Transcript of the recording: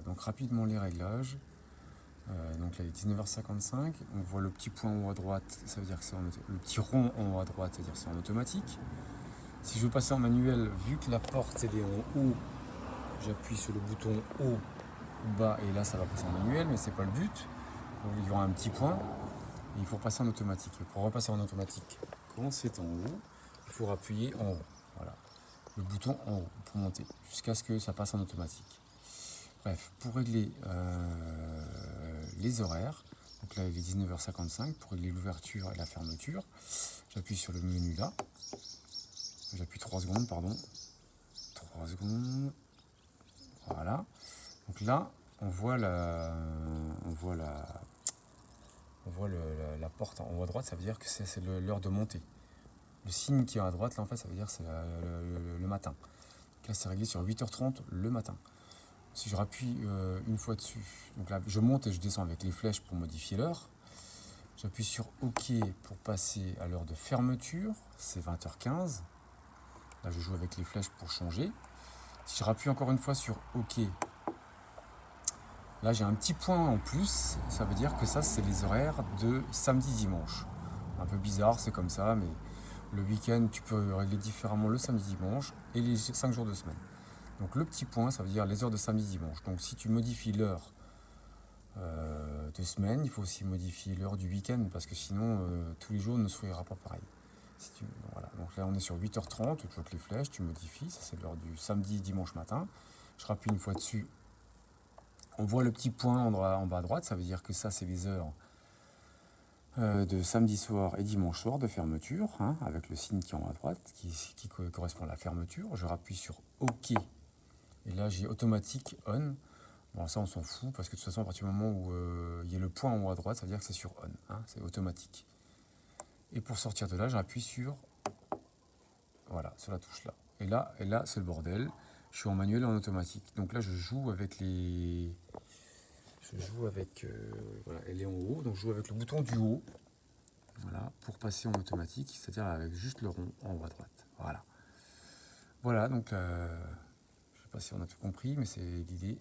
donc rapidement les réglages. Donc là il est 19h55, on voit le petit point en haut à droite, ça veut dire que c'est le petit rond en haut à droite, c'est-à-dire que c'est en automatique. Si je veux passer en manuel, vu que la porte elle est en haut, j'appuie sur le bouton haut ou bas et là ça va passer en manuel, mais c'est pas le but. Donc, il y aura un petit point et il faut passer en automatique. Et pour repasser en automatique, quand c'est en haut, il faut appuyer en haut. Voilà, le bouton en haut pour monter jusqu'à ce que ça passe en automatique. Bref, pour régler les horaires, donc là il est 19h55, pour régler l'ouverture et la fermeture, j'appuie sur le menu là, j'appuie 3 secondes, pardon, 3 secondes, voilà. Donc là, on voit la porte en haut à droite, ça veut dire que c'est l'heure de montée. Le signe qui est à droite, là en fait, ça veut dire que c'est le matin. Donc là, c'est réglé sur 8h30 le matin. Si je rappuie une fois dessus, donc là, je monte et je descends avec les flèches pour modifier l'heure. J'appuie sur OK pour passer à l'heure de fermeture, c'est 20h15. Là, je joue avec les flèches pour changer. Si je rappuie encore une fois sur OK, là j'ai un petit point en plus, ça veut dire que ça c'est les horaires de samedi-dimanche. Un peu bizarre, c'est comme ça, mais le week-end tu peux régler différemment le samedi-dimanche et les 5 jours de semaine. Donc le petit point, ça veut dire les heures de samedi-dimanche. Donc si tu modifies l'heure de semaine, il faut aussi modifier l'heure du week-end parce que sinon tous les jours ne s'ouvrira pas pareil. Si tu, donc, voilà. Donc là on est sur 8h30, tu joues avec les flèches, tu modifies, ça c'est l'heure du samedi-dimanche matin. Je rappuie une fois dessus. On voit le petit point en bas à droite, ça veut dire que ça c'est les heures de samedi soir et dimanche soir de fermeture, hein, avec le signe qui est en haut à droite, qui correspond à la fermeture. Je rappuie sur OK, et là j'ai automatique on. Bon, ça on s'en fout, parce que de toute façon à partir du moment où il y a le point en haut à droite, ça veut dire que c'est sur on, hein, c'est automatique. Et pour sortir de là, j'appuie sur, voilà, sur la touche là. Et là c'est le bordel. Je suis en manuel et en automatique. Donc là je joue avec les... voilà, elle est en haut, donc je joue avec le bouton du haut. Voilà, pour passer en automatique, c'est-à-dire avec juste le rond en haut à droite. Voilà. Voilà, donc je ne sais pas si on a tout compris, mais c'est l'idée.